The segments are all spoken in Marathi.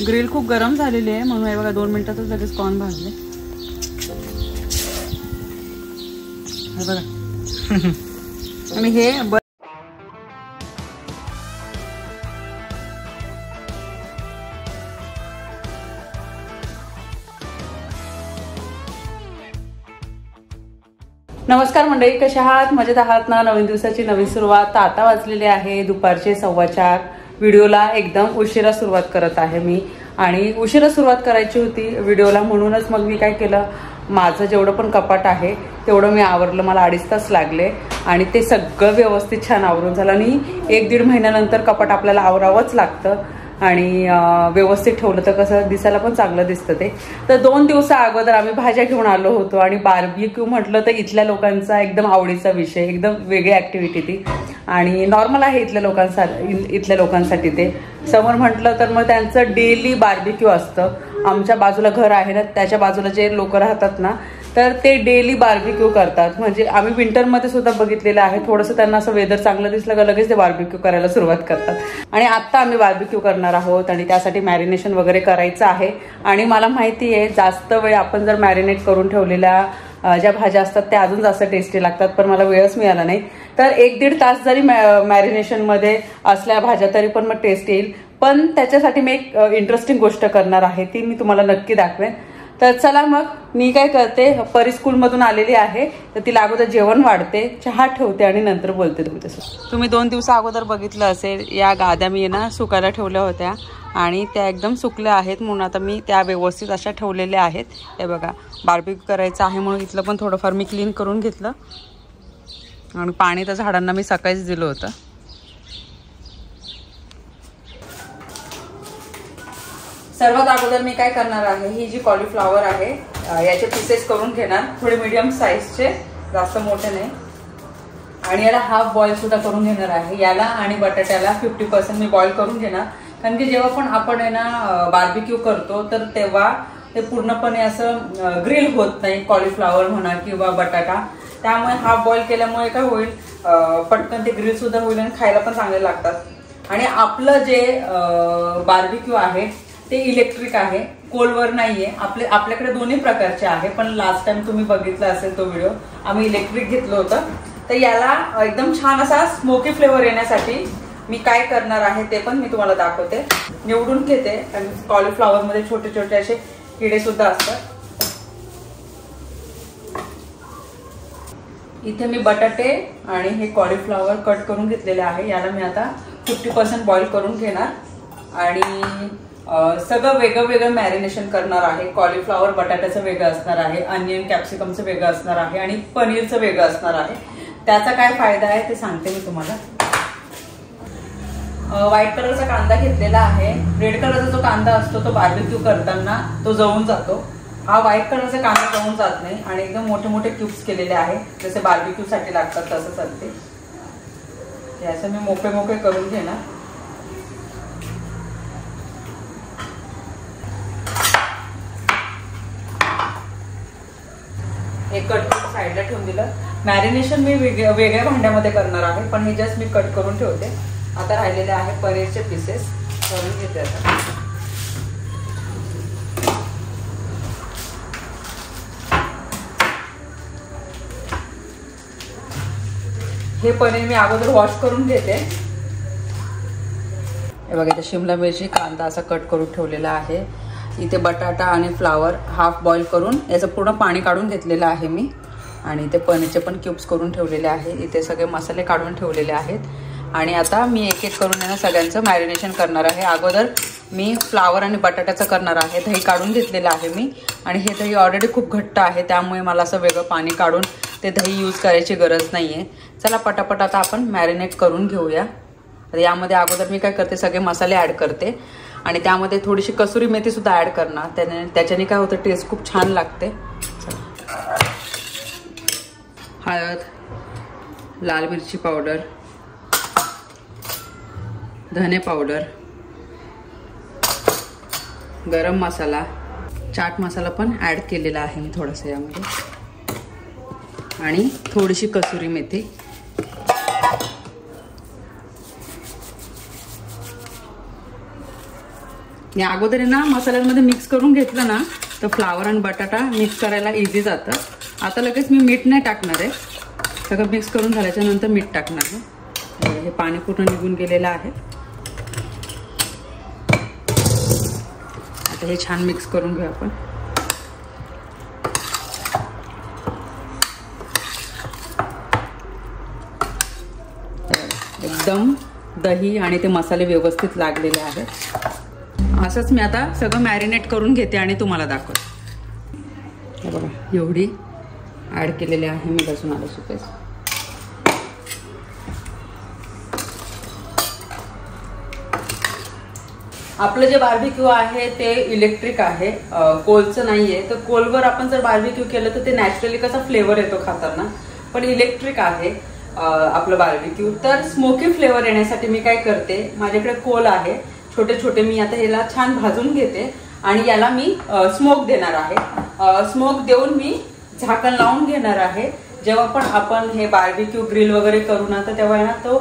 ग्रिल खूप गरम झालेली आहे म्हणून हे बघा 2 मिनिटातच लगेच कॉर्न भाजले. हे बघा आणि हे नमस्कार मंडळी, कशा आहात? मजेत आहात ना? नवीन दिवसाची नवीन सुरुवात. आता वाजलेले आहे दुपारचे 4:15. व्हिडिओला एकदम उशिरा सुरुवात करत आहे मी आणि उशिरा सुरुवात करायची होती व्हिडिओला म्हणूनच मग मी काय केलं, माझं जेवढं पण कपाट आहे तेवढं मी आवरलं. मला 2.5 तास लागले आणि ते सगळं व्यवस्थित छान आवरून झालं. आणि 1-1.5 महिन्यानंतर कपाट आपल्याला आवरावंच लागतं आणि व्यवस्थित ठेवलं तर कसं दिसायला पण चांगलं दिसतं ते. तर 2 दिवसा अगोदर आम्ही भाज्या घेऊन आलो होतो आणि बार्बीक्यू म्हटलं तर इथल्या लोकांचा एकदम आवडीचा विषय, एकदम वेगळी ऍक्टिव्हिटी ती आणि नॉर्मल आहे इथल्या लोकांसाठी ते. समोर म्हटलं तर मग त्यांचं डेली बार्बीक्यू असतं. आमच्या बाजूला घर आहे ना, त्याच्या बाजूला जे लोक राहतात ना, तर ते डेली बार्बीक्यू करतात. म्हणजे आम्ही विंटरमध्ये सुद्धा बघितलेलं आहे. थोडंसं त्यांना असं वेदर चांगलं दिसलं का लगेच ते बार्बीक्यू करायला सुरुवात करतात. आणि आत्ता आम्ही बार्बीक्यू करणार आहोत आणि त्यासाठी मॅरिनेशन वगैरे करायचं आहे. आणि मला माहिती आहे जास्त वेळ आपण जर मॅरिनेट करून ठेवलेल्या ज्या भाज्या असतात त्या अजून जास्त टेस्टी लागतात, पण मला वेळच मिळाला नाही. तर 1-1.5 तास जरी मॅरिनेशनमध्ये असल्या भाज्या तरी पण मग टेस्ट येईल. पण त्याच्यासाठी मी एक इंटरेस्टिंग गोष्ट करणार आहे, ती मी तुम्हाला नक्की दाखवेन. तर चला मग मी काय करते, परी स्कूलमधून आलेली आहे तर तिला अगोदर जेवण वाढते, चहा ठेवते आणि नंतर बोलते तुमच्यासोबत. तुम्ही 2 दिवसा अगोदर बघितलं असेल, या गाद्या मी ना सुकायला ठेवल्या होत्या आणि त्या एकदम सुकल्या आहेत म्हणून आता मी त्या व्यवस्थित अशा ठेवलेल्या आहेत. हे बघा, बार्बीक्यू करायचं आहे म्हणून इथलं पण थोडंफार मी क्लीन करून घेतलं आणि पाणी तर झाडांना मी सकाळीच दिलं होतं. सर्वात अगोदर मी काय करणार आहे, ही जी कॉलीफ्लॉवर आहे याचे पीसेस करून घेणार, थोडे मीडियम साईजचे, जास्त मोठे नाही. आणि याला हाफ बॉईल सुद्धा करून घेणार आहे. याला आणि बटाट्याला 50% मी बॉईल करून घेणार, कारण की जेव्हा पण आपण आहे ना बार्बीक्यू करतो तर तेव्हा ते पूर्णपणे असं ग्रिल होत नाही, कॉलीफ्लॉवर म्हणा किंवा बटाटा. त्यामुळे हाफ बॉईल केल्यामुळे काय होईल, पटकन ते ग्रिल सुद्धा होईल आणि खायला पण चांगले लागतात. आणि आपलं जे बार्बीक्यू आहे ते इलेक्ट्रिक आहे, कोलवर नाहीये. आपल्याकडे दोन्ही प्रकारचे आहे, पण लास्ट टाइम तुम्ही बघितला असेल तो व्हिडिओ, आम्ही इलेक्ट्रिक घेतलं होतं. तर याला एकदम छान असा स्मोकी फ्लेवर येण्यासाठी मी काय करणार आहे ते पण मी तुम्हाला दाखवते. निवडून घेते आणि कॉलीफ्लॉवर मध्ये छोटे छोटे असे किडे सुद्धा असतात. इथे मी बटाटे आणि हे कॉलीफ्लॉवर कट करून घेतलेले आहे. याला मी आता 50% बॉईल करून घेणार आणि सगळं वेगळं वेगळं मॅरिनेशन करणार आहे. कॉलीफ्लॉवर बटाट्याचं वेगळं असणार आहे, अनियन कॅप्सिकमचं वेगळं असणार आहे आणि पनीरचं वेगळं असणार आहे. त्याचा काय फायदा आहे ते सांगते मी तुम्हाला. व्हाईट कलरचा कांदा घेतलेला आहे. रेड कलरचा जो कांदा असतो तो बार्बीक्यू करताना तो जळून जातो. हा व्हाईट कलरचा कांदा जळून जात नाही आणि एकदम मोठे मोठे क्यूब्स केलेले आहे, जसे बार्बीक्यू साठी लागतात तसंच असते. हे असं मी मोकळे मोकळे करून घेणार. एक कट करून साईडला ठेवून दिलं. मॅरिनेशन मी वेगळ्या भांड्यामध्ये करणार आहे, पण हे जस्ट मी कट करून ठेवते. आता राहिलेले आहे पनीरचे पीसेस करून घेते. आता हे पनीर मी अगोदर वॉश करून घेते. हे बघा, इथे शिमला मिरची, कांदा असा कट करून ठेवलेला आहे. इथे बटाटा आणि फ्लावर हाफ बॉईल करून याचं पूर्ण पाणी काढून घेतलेलं आहे मी. आणि इथे पनीरचे पण क्यूब्स करून ठेवलेले आहे. इथे सगळे मसाले काढून ठेवलेले आहेत. आणि आता मी एक एक करून यांना सगळ्यांचं मॅरिनेशन करणार आहे. अगोदर मी फ्लावर आणि बटाट्याचं करणार आहे. दही काढून घेतलेलं आहे मी आणि हे दही ऑलरेडी खूप घट्ट आहे, त्यामुळे मला असं वेगळं पाणी काढून ते दही यूज करायची गरज नाही आहे. चला पटापट आता आपण मॅरिनेट करून घेऊया. तर यामध्ये अगोदर मी काय करते, सगळे मसाले ॲड करते आणि त्यामध्ये थोडीशी कसुरी मेथी सुद्धा ॲड करणार. त्याच्याने काय होतं, टेस्ट खूप छान लागते. हळद, लाल मिरची पावडर, धने पावडर, गरम मसाला, चाट मसाला पण ॲड केलेला आहे मी थोडासा यामध्ये आणि थोडीशी कसुरी मेथी. या अगोदर ना मसाल्यांमध्ये मिक्स करून घेतलं ना तर फ्लावर आणि बटाटा मिक्स करायला इझी जातं. आता लगेच मी मीठ नाही टाकणार आहे. सगळं मिक्स करून झाल्याच्या नंतर मीठ टाकणार आहे. हे पाणी पूर्ण निघून गेलेलं आहे. आता हे छान मिक्स करून घेऊ आपण. एकदम दही आणि ते मसाले व्यवस्थित लागलेले आहेत. असंच मी आता सगळं मॅरिनेट करून घेते आणि तुम्हाला दाखवते. हे बघा एवढी ऍड केलेली आहे मी लसूण आल्याची पेस्ट. आपलं जे बार्बिक्यू आहे ते इलेक्ट्रिक आहे, कोलचं नाहीये. तर कोलवर आपण जर बार्बिक्यू केलं तर ते नॅचरली कसा फ्लेवर येतो खाताना, पण इलेक्ट्रिक आहे आपलं बार्बिक्यू. तर स्मोकी फ्लेवर येण्यासाठी मी काय करते, माझ्याकडे कोल आहे छोटे छोटे, मी आता याला छान भाजून घेते आणि याला मी स्मोक देणार आहे. स्मोक देऊन मी झाकण लावून घेणार आहे. जेव्हा पण आपण हे बार्बिक्यू ग्रिल वगैरे करू ना तर तेव्हा ना तो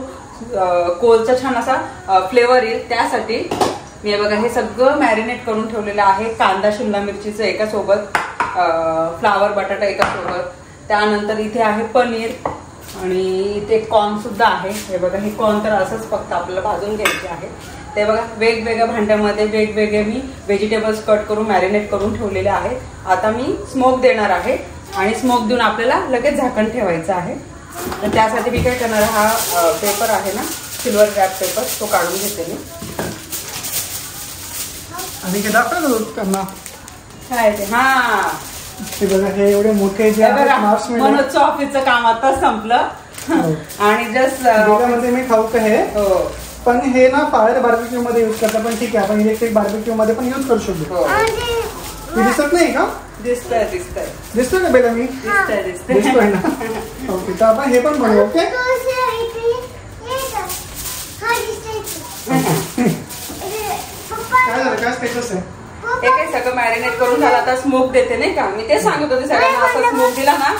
कोलचा छान असा फ्लेवर येईल. त्यासाठी मी बघा हे सगळं मॅरिनेट करून ठेवलेलं आहे. कांदा शिमला मिरचीचं एका सोबत, फ्लावर बटाटा एका सोबत, त्यानंतर इथे आहे पनीर आणि इथे कॉर्न सुद्धा आहे. हे बघा हे कॉर्न तर असंच फक्त आपल्याला भाजून घ्यायचे आहे. ते बघा वेगवेगळ्या भांड्यामध्ये वेगवेगळे मी व्हेजिटेबल्स कट करून मॅरिनेट करून ठेवलेले आहेत. आता मी स्मोक देणार आहे आणि स्मोक देऊन आपल्याला लगेच झाकण ठेवायचं आहे. तर त्यासाठी मी काय करणार, हा पेपर आहे ना सिल्वर रॅप पेपर, तो काढून घेते मी. आणि हे दाखवलं त्यांना काय ते, हा ते बघा हे एवढे मोठे जे मनोजचं ऑफिसचं काम आता संपलं आणि जस्ट मध्ये मी खाऊ का हे. पण हे ना फायर बार्बिक्यू मध्ये युज करतात, पण ठीक आहे आपण इलेक्ट्रिक बार्बिक्यू मध्ये पण युज करू शकतो. दिसत नाही का? दिसतोय ना बेला मी? दिसतोय ना. ओके तर आपण हे पण बनवू. ओके काय झालं, काय स्पेशल आहे? हे काय सगळं मॅरिनेट करून झालं. आता स्मोक देते नाही का, मी ते सांगत होते सगळ्यांना. असा स्मोक दिला ना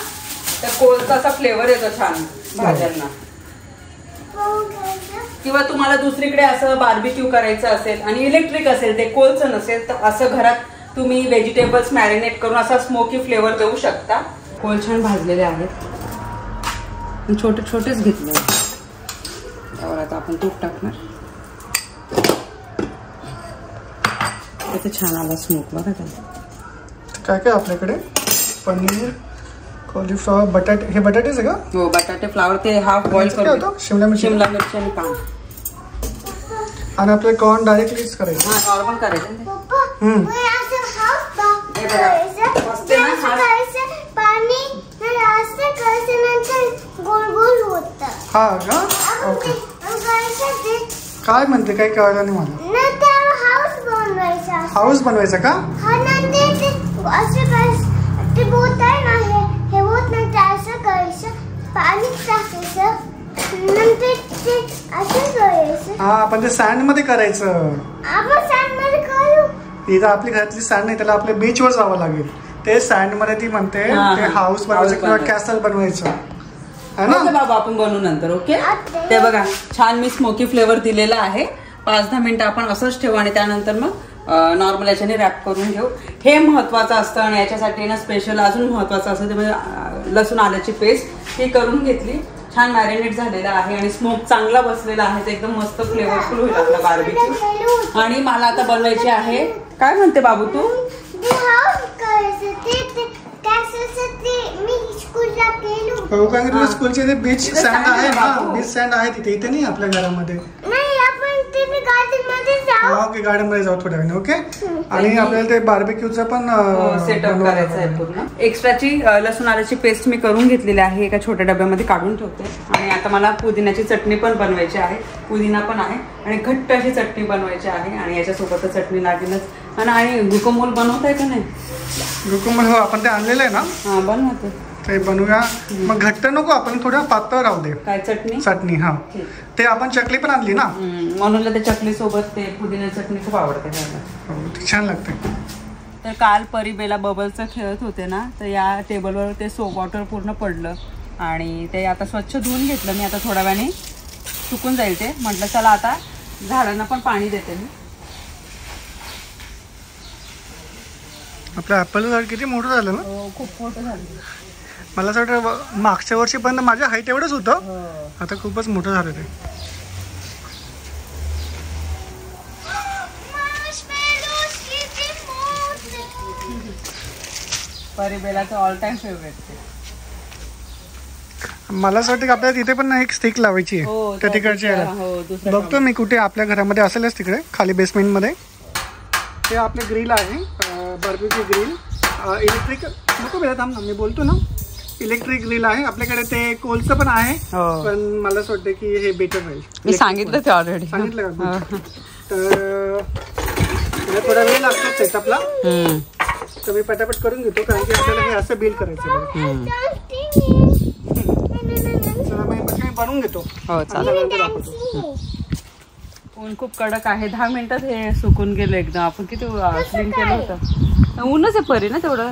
तर कोलचा असा फ्लेवर येतो छान भाज्यांना. किंवा तुम्हाला दुसरीकडे असं बार्बिक्यू करायचं असेल आणि इलेक्ट्रिक असेल, ते कोलचं नसेल, तर असं घरात तुम्ही व्हेजिटेबल्स मॅरिनेट करून असा स्मोकी फ्लेवर देऊ शकता. कोल छान भाजलेले आहेत, छोटे छोटेच घेतले. त्यावर आता आपण तूप टाकणार. छान आला स्मोक बघा त्याला. काय काय आपल्याकडे पनीर, कॉलीफ्लॉवर, बटाटे. हे बटाटेच आहे का? हो बटाटे, फ्लावर ते हाफ बॉईल करून, शिमला मिरची आणि कांदा. आणि आपले कॉर्न डायरेक्टलीच करायचं. हा नॉर्मल करायचं. हा का? ओके. काय म्हणते, काही कळलं नाही मला. हाऊस बनवायचा का? हा पण ते सँड मध्ये करायचं. इथं आपली घरातली सँड नाही, त्याला आपल्या बीच वर जावं लागेल. ते सँड मध्ये ती म्हणते ते हाऊस बनवायचं किंवा कॅसल बनवायचं आहे ना बाबा. आपण बनवू नंतर. ओके. ते बघा छान मी स्मोकी फ्लेवर दिलेला आहे. 5-10 मिनिटं आपण असंच ठेवू आणि त्यानंतर मग नॉर्मल याच्याने रॅप करून घेऊ. हे महत्वाचं असतं आणि याच्यासाठी ना स्पेशल अजून महत्वाचं असतं ते म्हणजे लसूण आल्याची पेस्ट ही करून घेतली. छान मॅरिनेट झालेला आहे आणि स्मोक चांगला बसलेला आहे. एकदम मस्त फ्लेवरफुल होईल आपला बार्बिक्यू. आणि मला आता बनवायची आहे, काय म्हणते बाबू तू? स्कूलचे ते बीच सँड आहे ना, बीच सँड आहे तिथे. इथे नाही आपल्या घरामध्ये. ओके गार्डन मध्ये जाऊ थोड्या वेळाने. ओके. आणि आपल्याला ते बार्बिक्यूचं पण सेटअप करायचं आहे पूर्ण. एक्स्ट्राची लसूण आल्याची पेस्ट मी करून घेतलेली आहे, एका छोट्या डब्यामध्ये काढून ठेवते. आणि आता मला पुदिन्याची चटणी पण बनवायची आहे. पुदिना पण आहे आणि घट्ट अशी चटणी बनवायची आहे आणि याच्यासोबत चटणी लागेलच. आणि गुकुमोल बनवताय का नाही? गुकुमोल हो आपण ते आणलेलं आहे ना. हा बनवते ते बनवूया. मग घट्ट नको, आपण थोडं पातळ राहू दे. काय चटणी? चटणी हा. ते आपण चकली पण आणली ना म्हणून ते चटणी सोबत ते पुदिना चटणी खूप आवडते. छान लागते. तर काल परीबेला बबल्सचं खेळत होते ना, तर या टेबलवर ते सोप वॉटर पूर्ण पडलं आणि ते आता स्वच्छ धुवून घेतलं मी. आता थोड्या वेळाने सुकून जाईल ते. म्हटलं चला आता झाडांना पण पाणी देते मी. आपलं ॲपल झाड किती मोठं झालं ना. खूप मोठं झालं. मला असं वाटतं मागच्या वर्षीपर्यंत माझ्या हाईट एवढंच होतं, आता खूपच मोठं झालं ते. परिबेलाचं ऑल टाइम फेवरेट. मला असं वाटतं की आपल्याला तिथे पण एक स्टिक लावायची आहे त्या तिकडच्या याला. बघतो मी कुठे आपल्या घरामध्ये असेलच तिकडे खाली बेसमेंटमध्ये. हे आपले ग्रिल आहे, बार्बेक्यू ग्रिल. इलेक्ट्रिक नको बेटा, थांब ना, मी बोलतो ना. इलेक्ट्रिक ग्रिल आहे आपल्याकडे. ते कोलचं पण आहे, पण मला असं वाटतं की हे बेटर राहील. मी सांगितलं ते ऑलरेडी. सांगितलं का? तर थोडा वेळ लागतो सेटअपला, तर मी पटापट करून घेतो कारण की आपल्याला हे असं बिल्ड करायचं. चला मी बनवून घेतो. हो चालेल. ऊन खूप कडक आहे. 10 मिनिटात हे सुकून गेलं एकदम. आपण किती स्लिम केलं होतं. ऊनच आहे परी ना तेवढं.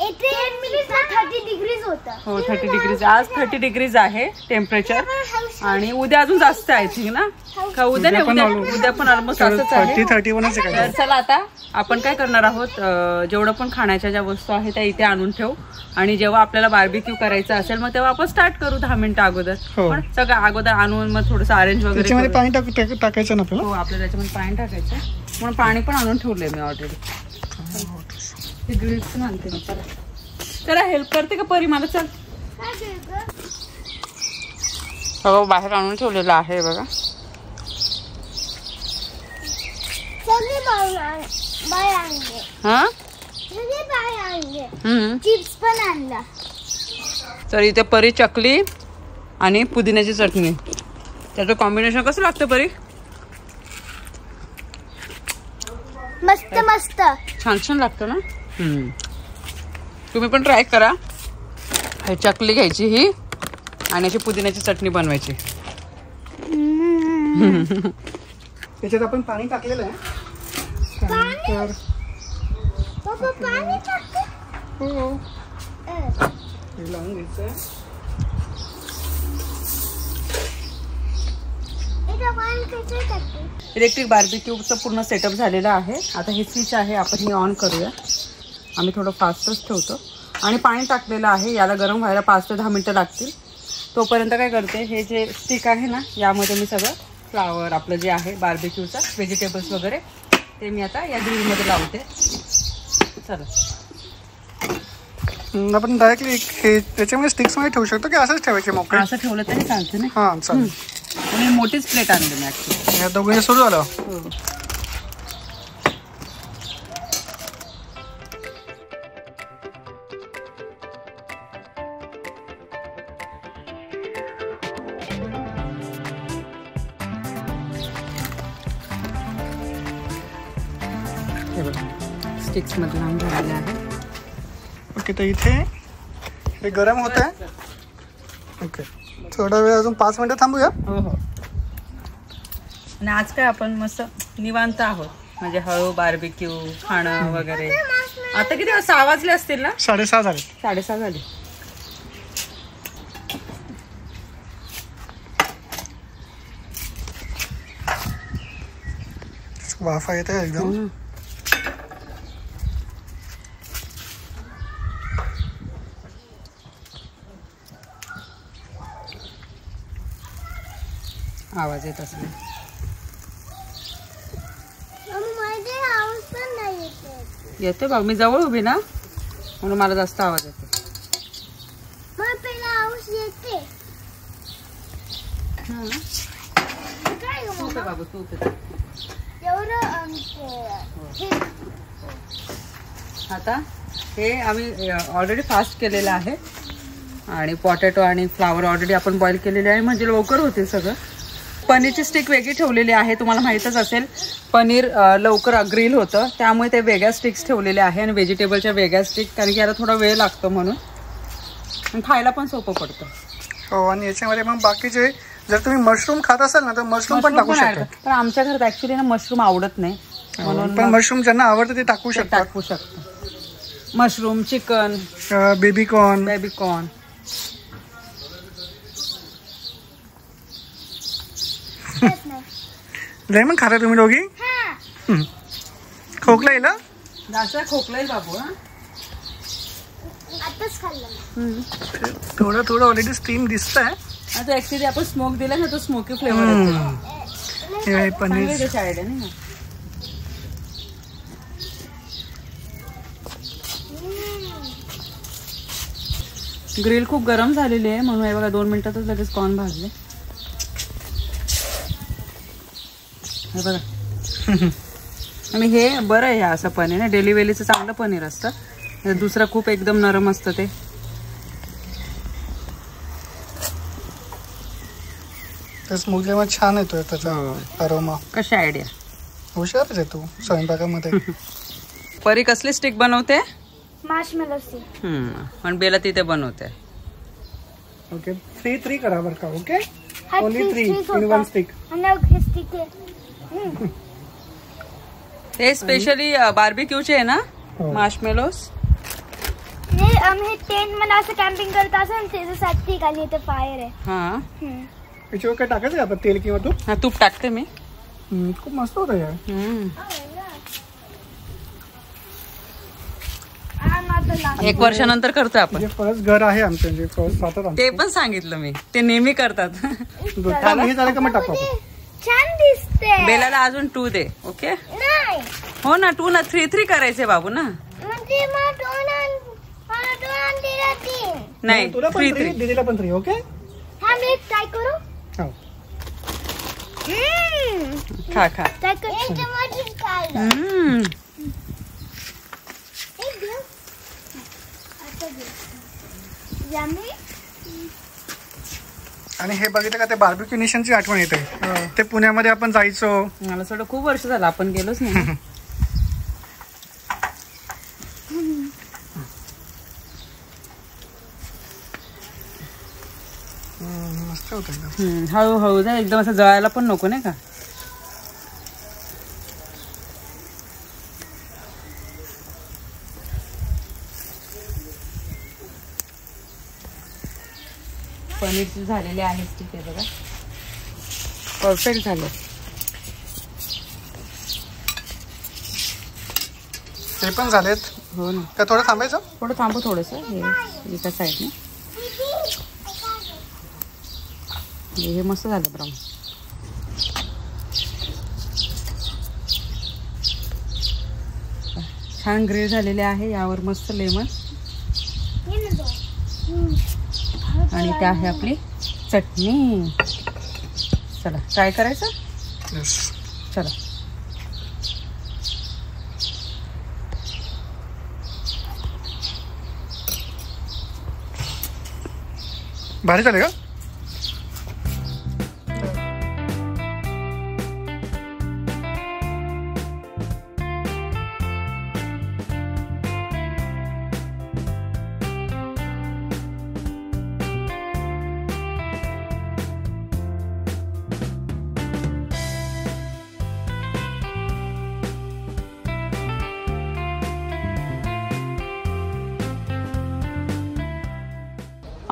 30 डिग्रीज होता. हो 30 डिग्रीज. आज 30 डिग्रीज आहे टेम्परेचर. आणि उद्या अजून जास्त आहे थिंक ना. का उद्या नाही, उद्या पण ऑलमोस्ट असंच आहे. 31 तर चला आता आपण काय करणार आहोत, जेवढं पण खाण्याच्या ज्या वस्तू आहेत त्या इथे आणून ठेवू. आणि जेव्हा आपल्याला बार्बिक्यू करायचं असेल मग तेव्हा आपण स्टार्ट करू 10 मिनिटं अगोदर. पण सगळं अगोदर आणून मग थोडंसं अरेंज वगैरे पाणी टाकायचं ना आपल्याला. हो आपल्याला त्याच्यामध्ये पाणी टाकायचं. म्हणून पाणी पण आणून ठेवलंय मी ऑलरेडी. हे ग्रिल्स पण आणते मी. चला करा, हेल्प करते का परी मला. चल बघा बाहेर आणून ठेवलेलं आहे बघा. चिप्स पण आणला. तर इथे परी चकली आणि पुदिन्याची चटणी, त्याचं कॉम्बिनेशन कसं लागतं परी. मस्त मस्त छान छान लागतं ना. तुम्ही पण ट्राय करा. हे चकली घ्यायची ही आणि अशी पुदिन्याची चटणी बनवायची. त्याच्यात आपण पाणी टाकलेलं आहे. पाणी टाकते. लावून घ्यायचं. इलेक्ट्रिक बार्बिक्यूचं पूर्ण सेटअप झालेलं आहे. आता हे स्विच आहे, आपण हे ऑन करूया. आम्ही थोडं फास्टच ठेवतो. आणि पाणी टाकलेलं आहे, याला गरम व्हायला 5 ते 10 मिनटं लागतील. तोपर्यंत काय करते, हे जे स्टिक आहे ना यामध्ये मी सगळं फ्लावर आपलं जे आहे बार्बिक्यूचं व्हेजिटेबल्स वगैरे ते मी आता या ग्रिलमध्ये लावते. चला आपण डायरेक्टली हे त्याच्यामध्ये स्टिक्स मध्ये ठेवू शकतो की असंच ठेवायचे मोकळे. असं ठेवलं तरी चालतं ना. हां चालेल. आणि मोठीच प्लेट आणली मी ॲक्च्युली. या दोघांचं सुरू झालं. हो स्टिक्स मध्ये लावून झालेले आहे. ओके, तर इथे हे गरम होत आहे. ओके, थोडा वेळ अजून 5 मिनिटं थांबूया. हो हो. आणि आज काय आपण मस्त निवांत आहोत, म्हणजे हळू बार्बिक्यू खाणं वगैरे. आता किती 6 वाजले असतील ना. 6:30 झाले. 6:30 झाले. वाफा येते एकदम. आवाज येत असेल. येते बघ, मी जवळ उभी ना म्हणून मला जास्त आवाज येतो. बाबू तू आता हे आम्ही ऑलरेडी फास्ट केलेलं आहे. आणि पोटॅटो आणि फ्लावर ऑलरेडी आपण बॉईल केलेले आहे, म्हणजे लवकर होते सगळं. पनीरची स्टिक वेगळी ठेवलेली आहे, तुम्हाला माहीतच असेल. पनीर लवकर ग्रिल होतं त्यामुळे ते वेगळ्या स्टिक्स ठेवलेले आहे. आणि व्हेजिटेबलच्या वेगळ्या स्टिक, कारण की याला थोडा वेळ लागतो म्हणून. आणि खायला पण सोपं पडतं. हो, आणि याच्यामध्ये मग बाकीचे जर तुम्ही मशरूम खात असाल ना तर मशरूम पण टाकू शकता. पण आमच्या घरात ऍक्च्युली ना मशरूम आवडत नाही, म्हणून पण मशरूम ज्यांना आवडतं ते टाकू शकतात. Mushroom, chicken, baby corn. लय मग खाता तुम्ही दोघी. खोकला येईल. जास्त खोकलाय बाबू. आताच खाल्लं. थोडं थोडं ऑलरेडी स्टीम दिसतंय. आता ऍक्च्युली आपण स्मोक दिला ना तो स्मोकी फ्लेवर हे पनीर आयडिया नाही. ग्रिल खूप गरम झालेली आहे म्हणून हे बघा 2 मिनिटातच लगेच कॉर्न भाजले. हे बघा. आणि हे बरं आहे असं पनीर ना, डेली वेलीचं चांगलं पनीर असतं. दुसरं खूप एकदम नरम असतं ते. स्मोक जेव्हा छान येतोय त्याचा अरोमा. कशी आयडिया. हुशारच आहे तू स्वयंपाकामध्ये. परी कसली स्टिक बनवते. Marshmallow stick. आणि बेला तिथे बनवते. ओके 3 करा बरं का. Okay only 3 in 1 stick. हे स्पेशली बार्बिक्यूचे आहे ना मार्शमेलोस. हे टेंट मध्ये असं कॅम्पिंग करत असं त्याच्यासाठी खाली इथे फायर आहे. हा याच्यावर काय टाकायचं आपण तेल किंवा तूप. हा तूप टाकते मी. खूप मस्त होतं यार. एक वर्षानंतर करतो आपण. फर्स्ट घर आहे आमचं म्हणजे फर्स्ट राहतात. ते पण सांगितलं मी. ते नेहमी करतात. हे झालं का मग टाकतो. छान दिसते. बेलाला अजून 2 दे. ओके नाही हो ना 2 ना 3 करायचे बाबू ना. म्हणजे मग 2 आणि 3. नाही तुला पण 3 दीदीला पण 3. ओके हा मी ट्राय करू. खा खा. ट्राय कर. आणि हे बघितलं का ते बार्बिक्यू नेशनची आठवण येते. ते पुण्यामध्ये आपण जायचो. मला असं खूप वर्ष झालं आपण गेलोच नाही. मस्त होत. हळूहळू जा एकदम असं जळायला पण नको नाही का. पनीरची झालेली आहे ठीक आहे बघा. परफेक्ट झालं. ते पण झालेत. हो ना. का थोडं थांबायचं. थोडं थांबू थोडंसं. हे एका साईडने हे मस्त झालं ब्राऊन. छान ग्रिल झालेले आहे. यावर मस्त लेमन आणि त्या आहे आपली चटणी. चला ट्राय करायचं. चला भारी झाले का.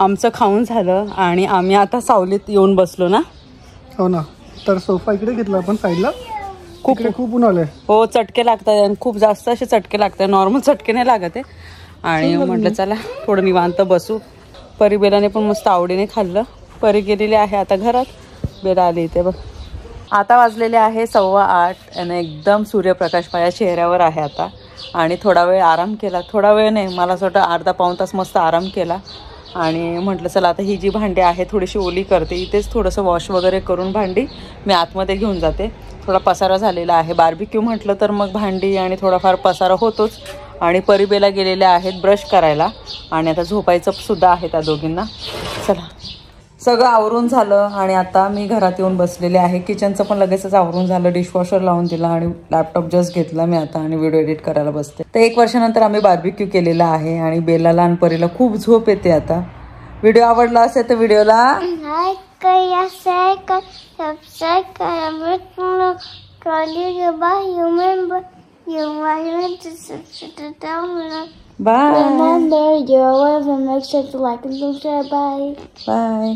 आमचं खाऊन झालं आणि आम्ही आता सावलीत येऊन बसलो ना. हो ना. तर सोफा इकडे घेतला आपण साईडला. खूप ऊन आलंय. हो चटके लागतात आणि खूप जास्त असे चटके लागतात. नॉर्मल चटके नाही लागत आहे. आणि म्हटलं चला थोडं निवांत बसू. परी बेलाने पण मस्त आवडीने खाल्लं. परी गेलेली आहे आता घरात. बेला आली इथे बघ. आता वाजलेले आहे 8:15 आणि एकदम सूर्यप्रकाश माझ्या चेहऱ्यावर आहे आता. आणि थोडा वेळ आराम केला. थोडा वेळ नाही मला असं वाटतं अर्धा-पाऊण तास मस्त आराम केला. आणि म्हटलं चला आता ही जी भांडी आहे थोडीशी ओली करते. इथेच थोडंसं वॉश वगैरे करून भांडी मी आतमध्ये घेऊन जाते. थोडा पसारा झालेला आहे. बार्बिक्यू म्हटलं तर मग भांडी आणि थोडाफार पसारा होतोच. आणि परिबेला गेलेल्या आहेत ब्रश करायला आणि आता झोपायचं सुद्धा आहे त्या दोघींना. चला सगळं आवरून झालं आणि आता मी घरात येऊन बसलेले आहे. किचनचं पण लगेचच आवरून झालं. डिशवॉशर लावून दिला आणि लॅपटॉप जस्ट घेतला मी आता आणि व्हिडिओ एडिट करायला बसते. तर 1 वर्षानंतर आम्ही बार्बिक्यू केलेला आहे आणि बेलाला आणि परीला खूप झोप येते आता. व्हिडिओ आवडला असेल तर व्हिडिओला लाईक करा, शेअर करा, सबस्क्राईब करा. Bye. Remember, you're always make sure to like and subscribe. Bye. Bye.